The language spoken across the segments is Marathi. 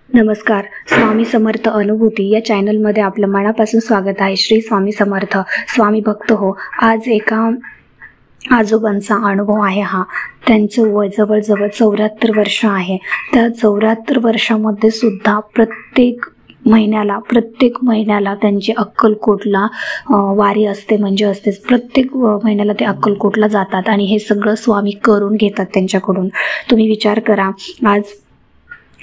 नमस्कार. स्वामी समर्थ अनुभूती या चॅनलमध्ये आपलं मनापासून स्वागत आहे. श्री स्वामी समर्थ. स्वामी भक्त हो. आज एका आजोबांचा अनुभव आहे हा. त्यांचं वय जवळजवळ 74 वर्ष आहे. त्या 74 वर्षामध्ये सुद्धा प्रत्येक महिन्याला त्यांची अक्कलकोटला वारी असते, म्हणजे असतेच. प्रत्येक महिन्याला ते अक्कलकोटला जातात आणि हे सगळं स्वामी करून घेतात त्यांच्याकडून. तुम्ही विचार करा, आज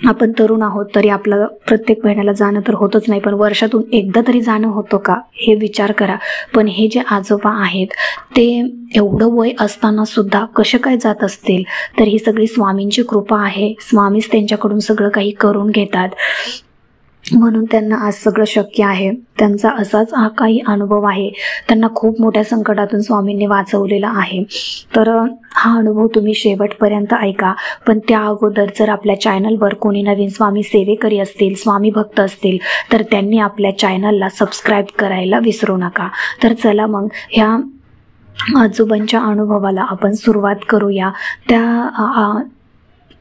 आपण तरुण आहोत तरी आपलं प्रत्येक महिन्याला जाणं तर होतच नाही, पण वर्षातून एकदा तरी जाणं होतं का हे विचार करा. पण हे जे आजोबा आहेत ते एवढं वय असताना सुद्धा कसे काय जात असतील? तर ही सगळी स्वामींची कृपा आहे. स्वामीच त्यांच्याकडून सगळं काही करून घेतात, म्हणून त्यांना आज सगळं शक्य आहे. त्यांचा असाच हा काही अनुभव आहे. त्यांना खूप मोठ्या संकटातून स्वामींनी वाचवलेला आहे. तर हा अनुभव तुम्ही शेवटपर्यंत ऐका. पण त्या अगोदर जर आपल्या चॅनलवर कोणी नवीन स्वामी सेवेकरी असतील, स्वामी भक्त असतील, तर त्यांनी आपल्या चॅनलला सबस्क्राईब करायला विसरू नका. तर चला मग ह्या आजोबांच्या अनुभवाला आपण सुरुवात करूया.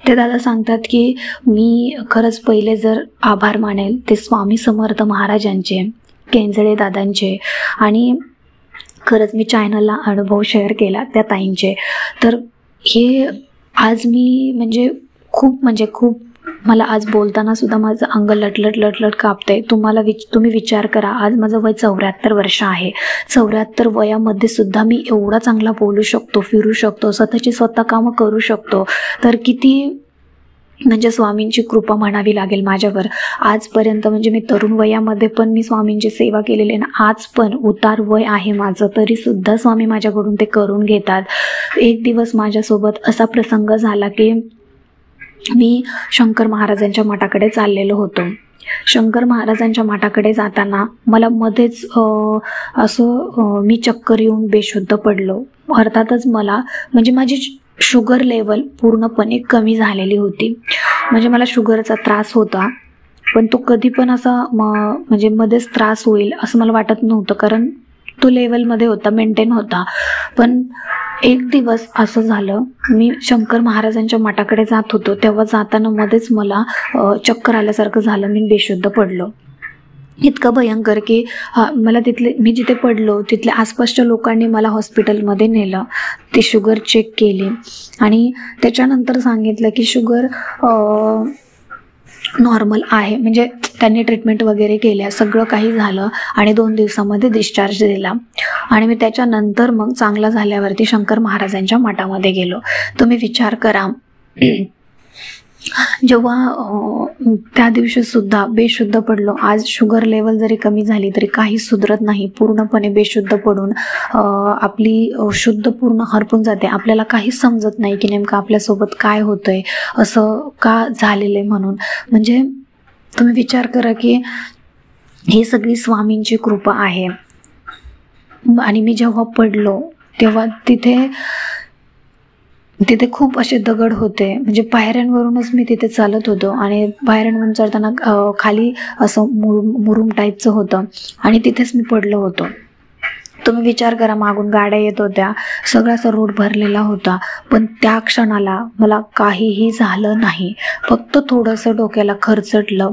ते दादा सांगतात की मी खरंच पहिले जर आभार मानेल ते स्वामी समर्थ महाराजांचे, केंजळे दादांचे, आणि खरंच मी चॅनलला अनुभव शेअर केला त्या ताईंचे. तर हे आज मी म्हणजे खूप मला आज बोलताना सुद्धा माझं अंग लटलट कापतंय. तुम्ही विचार करा, आज माझं वय 74 वर्ष आहे. 74 वयामध्ये सुद्धा मी एवढा चांगला बोलू शकतो, फिरू शकतो, स्वतः कामं करू शकतो. तर किती म्हणजे स्वामींची कृपा म्हणावी लागेल माझ्यावर. आजपर्यंत म्हणजे मी तरुण वयामध्ये पण मी स्वामींची सेवा केलेली आहे ना. आज पण उतार वय आहे माझं, तरी सुद्धा स्वामी माझ्याकडून ते करून घेतात. एक दिवस माझ्यासोबत असा प्रसंग झाला की मी शंकर महाराजांच्या मठाकडे चाललेलो होतो. शंकर महाराजांच्या मठाकडे जाताना मला मध्येच मी चक्कर येऊन बेशुद्ध पडलो. अर्थातच मला म्हणजे माझी शुगर लेवल पूर्णपणे कमी झालेली होती. म्हणजे मला शुगरचा त्रास होता, पण तो कधी पण असा म्हणजे मध्येच त्रास होईल असं मला वाटत नव्हतं, कारण तो लेवलमध्ये होता, मेंटेन होता. पण एक दिवस असं झालं, मी शंकर महाराजांच्या मठाकडे जात होतो, तेव्हा जाताना मध्येच मला चक्कर आल्यासारखं झालं. मी बेशुद्ध पडलो. इतकं भयंकर की मला मी जिथे पडलो तिथल्या आसपासच्या लोकांनी मला हॉस्पिटलमध्ये नेलं. ते शुगर चेक केली आणि त्याच्यानंतर सांगितलं की शुगर नॉर्मल आहे. म्हणजे त्यांनी ट्रीटमेंट वगैरे केल्या, सगळं काही झालं आणि 2 दिवसामध्ये डिस्चार्ज दिला. आणि मी त्याच्यानंतर मग चांगला झाल्यावरती शंकर महाराजांच्या मठामध्ये गेलो. तुम्ही विचार करा, जेव्हा त्या दिवशी सुद्धा बेशुद्ध पडलो. आज शुगर लेवल जरी कमी झाली तरी काही सुधरत नाही. पूर्णपणे बेशुद्ध पडून आपली शुद्ध पूर्ण हरपून जाते. आपल्याला काहीच समजत नाही की नेमकं आपल्यासोबत काय होतंय, असं का झालेलं आहे म्हणून. म्हणजे तुम्ही विचार करा की ही सगळी स्वामींची कृपा आहे. आणि मी जेव्हा पडलो तेव्हा तिथे खूप असे दगड होते. म्हणजे पायऱ्यांवरूनच मी तिथे चालत होतो आणि पायऱ्यांवरून चढताना खाली असं मुरुम टाईपचं होतं आणि तिथेच मी पडलो होतो. तुम्ही विचार करा, मागून गाड्या येत होत्या, सगळा असा रोड भरलेला होता, पण त्या क्षणाला मला काहीही झालं नाही. फक्त थोडंसं डोक्याला खरचटलं.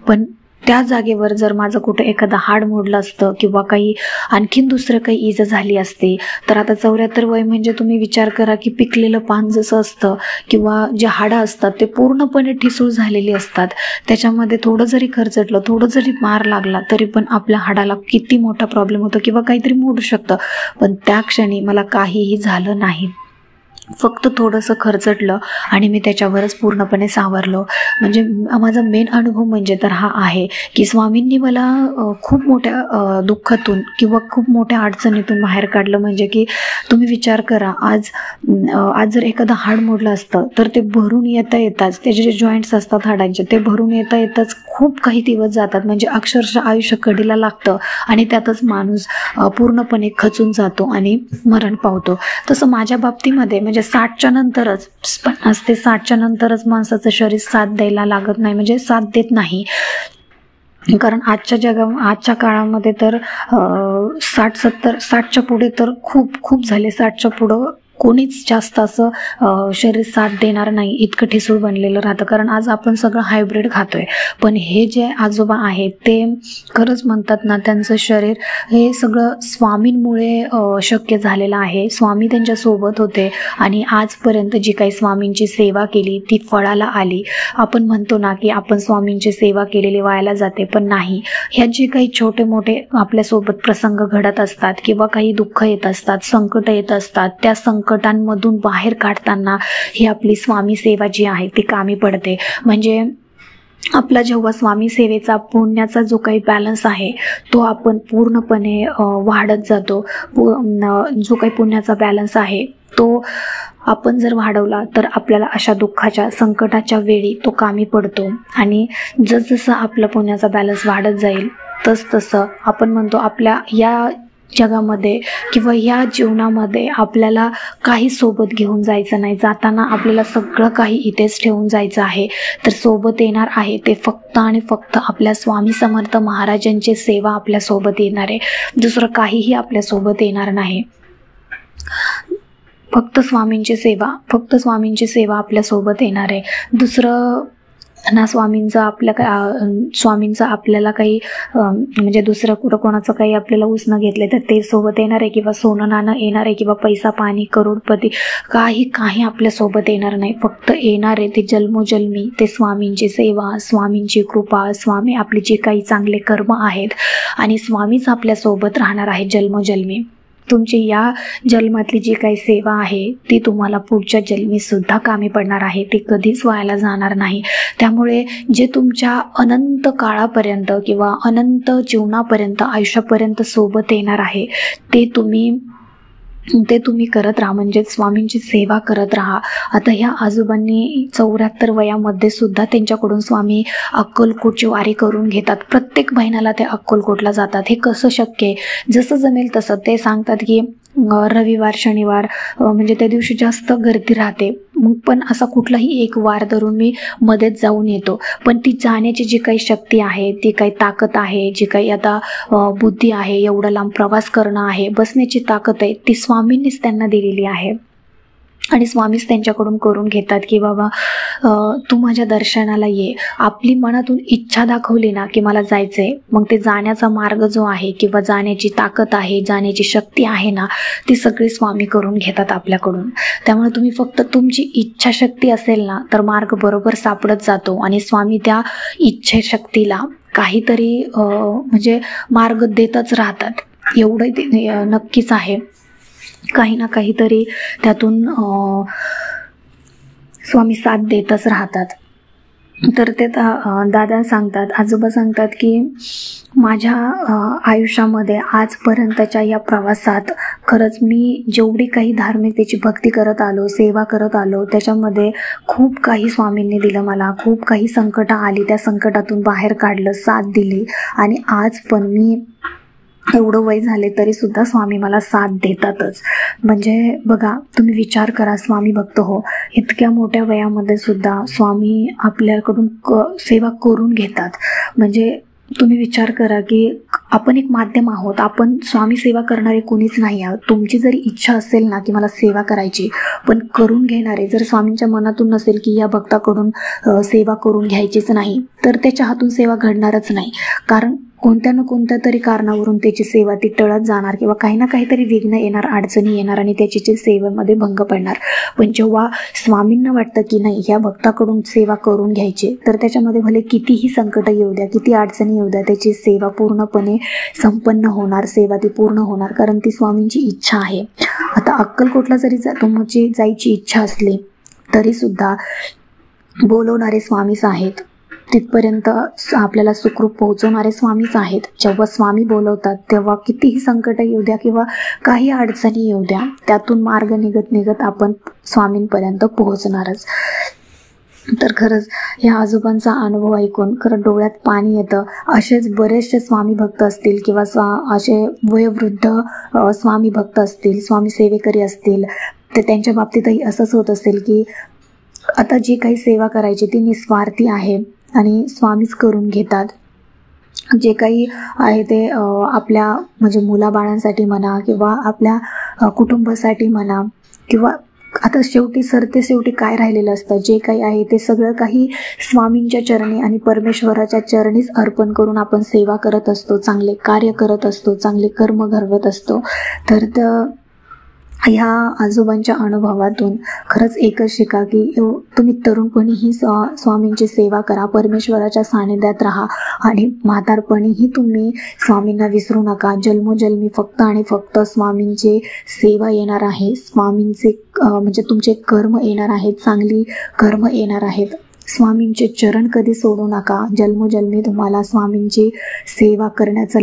पण त्या जागेवर जर माझं कुठं एखादं हाड मोडलं असतं किंवा काही आणखीन दुसरं काही इजा झाली असती तर आता 74 वय म्हणजे तुम्ही विचार करा की पिकलेलं पान जसं असतं किंवा जे हाडं असतात ते पूर्णपणे ठिसूळ झालेली असतात. त्याच्यामध्ये थोडं जरी खरचटलं, थोडं जरी मार लागला तरी पण आपल्या हाडाला किती मोठा प्रॉब्लेम होतो किंवा काहीतरी मोडू शकतं. पण त्या क्षणी मला काहीही झालं नाही. फक्त थोडंसं खरचटलं आणि मी त्याच्यावरच पूर्णपणे सावरलो. म्हणजे माझा मेन अनुभव म्हणजे तर हा आहे की स्वामींनी मला खूप मोठ्या दुःखातून किंवा खूप मोठ्या अडचणीतून बाहेर काढलं. म्हणजे की तुम्ही विचार करा, आज जर एखादं हाड मोडलं असतं तर ते भरून येताच त्याचे जे जॉईंट्स असतात हाडांचे ते भरून येताच खूप काही दिवस जातात. म्हणजे अक्षरशः आयुष्य कडीला लागतं आणि त्यातच माणूस पूर्णपणे खचून जातो आणि मरण पावतो. तसं माझ्या बाबतीमध्ये म्हणजे 60च्या नंतरच, 50 ते 60च्या नंतरच माणसाचं शरीर साथ द्यायला लागत नाही, म्हणजे साथ देत नाही. कारण आजच्या काळामध्ये तर 60-70, 60च्या पुढे तर खूप झाले. 60च्या पुढं कोणीच जास्त असं शरीर साथ देणार नाही इतकं ठिसूळ बनलेलं राहतं. कारण आज आपण सगळं हायब्रिड खातोय, पण हे जे आजोबा आहेत ते खरंच म्हणतात ना, त्यांचं शरीर हे सगळं स्वामींमुळे शक्य झालेलं आहे. स्वामी त्यांच्या सोबत होते आणि आजपर्यंत जी काही स्वामींची सेवा केली ती फळाला आली. आपण म्हणतो ना की आपण स्वामींची सेवा केलेली वायाला जाते, पण नाही. ह्या जे काही छोटे मोठे आपल्यासोबत प्रसंग घडत असतात किंवा काही दुःख येत असतात, संकट येत असतात, त्या संकटांमधून बाहेर काढताना ही आपली स्वामी सेवा जी आहे ती कामी पडते. म्हणजे आपला जेव्हा स्वामी सेवेचा पुण्याचा जो काही बॅलन्स आहे तो आपण पूर्णपणे वाढत जातो. जो काही पुण्याचा बॅलन्स आहे तो आपण जर वाढवला तर आपल्याला अशा दुःखाच्या संकटाच्या वेळी तो कामी पडतो. आणि जसजसं आपला पुण्याचा बॅलन्स वाढत जाईल तसतसं आपण म्हणतो आपल्या या जगामध्ये किंवा या जीवनामध्ये आपल्याला काही सोबत घेऊन जायचं नाही. जाताना आपल्याला सगळं काही इथेच ठेवून जायचं आहे. तर सोबत येणार आहे ते फक्त आणि फक्त आपल्या स्वामी समर्थ महाराजांची सेवा आपल्यासोबत येणार आहे. दुसरं काहीही आपल्यासोबत येणार नाही. फक्त स्वामींची सेवा आपल्यासोबत येणार आहे. दुसरं ना स्वामींचं आपल्याला काही म्हणजे दुसरं कुठं कोणाचं काही आपल्याला उसनं घेतलं तर ते सोबत येणार आहे, किंवा सोनं नाणं येणार आहे, किंवा पैसा पाणी करोडपती काही आपल्यासोबत येणार नाही. फक्त येणार आहे ते जन्मोजन्मी ते स्वामींची सेवा, स्वामींची कृपा, स्वामी आपली जी काही चांगले कर्म आहेत आणि स्वामीच आपल्यासोबत राहणार आहे जन्मोजन्मी. तुमची या जन्मातली जी काही सेवा आहे ती तुम्हाला पुढच्या जन्मी सुद्धा कामी पडणार आहे. ती कधीच वायाला जाणार नाही. त्यामुळे जे तुमच्या अनंत काळापर्यंत किंवा अनंत जीवनापर्यंत आयुष्यापर्यंत सोबत येणार आहे ते तुम्ही करत राहा. म्हणजे स्वामींची सेवा करत राहा. आता ह्या आजोबांनी 74 वयामध्ये सुद्धा त्यांच्याकडून स्वामी अक्कलकोटची वारी करून घेतात. प्रत्येक महिन्याला ते अक्कलकोटला जातात. हे कसं शक्य आहे? जसं जमेल तसं. ते सांगतात की रविवार शनिवार म्हणजे त्या दिवशी जास्त गर्दी राहते, मग पण असा कुठलाही एक वार धरून मी मध्येच जाऊन येतो. पण ती जाण्याची जी काही शक्ती आहे, ती काही ताकद आहे, जी काही आता बुद्धी आहे, एवढा लांब प्रवास करणं आहे, बसण्याची ताकद आहे, ती स्वामींनीच त्यांना दिलेली आहे. आणि स्वामीच त्यांच्याकडून करून घेतात की बाबा तू माझ्या दर्शनाला ये. आपली मनातून इच्छा दाखवली ना की मला जायचंय, मग ते जाण्याचा मार्ग जो आहे किंवा जाण्याची ताकद आहे, जाण्याची शक्ती आहे ना, ती सगळी स्वामी करून घेतात आपल्याकडून. त्यामुळे तुम्ही फक्त तुमची इच्छाशक्ती असेल ना तर मार्ग बरोबर सापडत जातो आणि स्वामी त्या इच्छाशक्तीला काहीतरी म्हणजे मार्ग देतच राहतात. एवढं ते नक्कीच आहे. काही ना काहीतरी त्यातून स्वामी साथ देतच राहतात. तर ते दादा सांगतात, आजोबा सांगतात की माझ्या आयुष्यामध्ये आजपर्यंतच्या या प्रवासात खरंच मी जेवढी काही धार्मिकतेची भक्ती करत आलो, सेवा करत आलो, त्याच्यामध्ये खूप काही स्वामींनी दिलं मला. खूप काही संकटं आली, त्या संकटातून बाहेर काढलं, साथ दिली. आणि आज पण मी एवढं वय झाले तरी सुद्धा स्वामी मला साथ देतातच. म्हणजे बघा, तुम्ही विचार करा, स्वामी भक्त हो, इतक्या मोठ्या वयामध्ये सुद्धा स्वामी आपल्याकडून सेवा करून घेतात. म्हणजे तुम्ही विचार करा की आपण एक माध्यम आहोत, आपण स्वामी सेवा करणारे कोणीच नाही आहोत. तुमची जरी इच्छा असेल ना की मला सेवा करायची, पण करून घेणारे जर स्वामींच्या मनातून नसेल की या भक्ताकडून सेवा करून घ्यायचीच नाही, तर त्याच्या हातून सेवा घडणारच नाही. कारण कोणत्या ना कोणत्या तरी कारणावरून त्याची सेवा ती टळत जाणार किंवा काही ना काहीतरी विघ्न येणार, अडचणी येणार आणि त्याची सेवेमध्ये भंग पडणार. पण जेव्हा स्वामींना वाटतं की नाही, ह्या भक्ताकडून सेवा करून घ्यायची, तर त्याच्यामध्ये भले कितीही संकट येऊ द्या, किती अडचणी येऊ द्या, त्याची सेवा पूर्णपणे संपन्न होणार, सेवा ती पूर्ण होणार. कारण ती स्वामींची इच्छा आहे. आता अक्कलकोटला जरी तुमची जायची इच्छा असली तरी सुद्धा बोलवणारे स्वामीच आहेत. तिथपर्यंत आपल्याला सुखरूप पोहोचवणारे स्वामीच आहेत. जेव्हा स्वामी बोलवतात तेव्हा कितीही संकट येऊ द्या किंवा काही अडचणी येऊ द्या, त्यातून मार्ग निघत आपण स्वामींपर्यंत पोहोचणारच. तर खरंच ह्या आजोबांचा अनुभव ऐकून खरं डोळ्यात पाणी येतं. असेच बरेचसे स्वामी भक्त असतील किंवा असे वयोवृद्ध स्वामी भक्त असतील, स्वामी सेवेकरी असतील, तर त्यांच्या बाबतीतही असंच होत असेल की आता जी काही सेवा करायची ती निस्वार्थी आहे आणि स्वामीच करून घेतात. जे काही आहे ते आपल्या म्हणजे मुलाबाळांसाठी म्हणा किंवा आपल्या कुटुंबासाठी म्हणा किंवा आता शेवटी काय राहिलेलं असतं, जे काही आहे ते सगळं काही स्वामींच्या चरणी आणि परमेश्वराच्या चरणीच अर्पण करून आपण सेवा करत असतो, चांगले कार्य करत असतो, चांगले कर्म घडवत असतो. तर ह्या आजोबांच्या अनुभवातून खरंच एकच शिका की तुम्ही तरुणपणीही स्वामींची सेवा करा, परमेश्वराच्या सानिध्यात राहा आणि म्हातारपणीही तुम्ही स्वामींना विसरू नका. जन्मोजन्मी फक्त आणि फक्त स्वामींची सेवा येणार आहे, स्वामींचे म्हणजे तुमचे कर्म येणार आहेत, चांगली कर्म येणार आहेत. स्वामींचे चरण कधी सोडू नका. जन्मोजन्मी तुम्हाला स्वामींची सेवा करण्याचं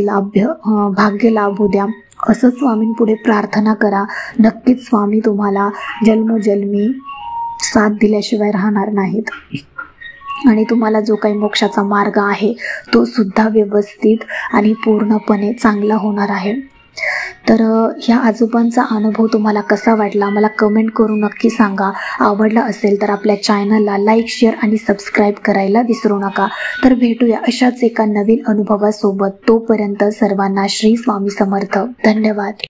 भाग्य लाभू द्या असं स्वामींपुढे प्रार्थना करा. नक्कीच स्वामी तुम्हाला जन्मोजन्मी साथ दिल्याशिवाय राहणार नाहीत आणि तुम्हाला जो काही मोक्षाचा मार्ग आहे तो सुद्धा व्यवस्थित आणि पूर्णपणे चांगला होणार आहे. तर ह्या आजोबांचा अनुभव तुम्हाला कसा वाटला मला कमेंट करून नक्की सांगा. आवडला असेल तर आपल्या चॅनलला लाईक, शेअर आणि सबस्क्राईब करायला विसरू नका. तर भेटूया अशाच एका नवीन अनुभवासोबत. तोपर्यंत सर्वांना श्री स्वामी समर्थ. धन्यवाद.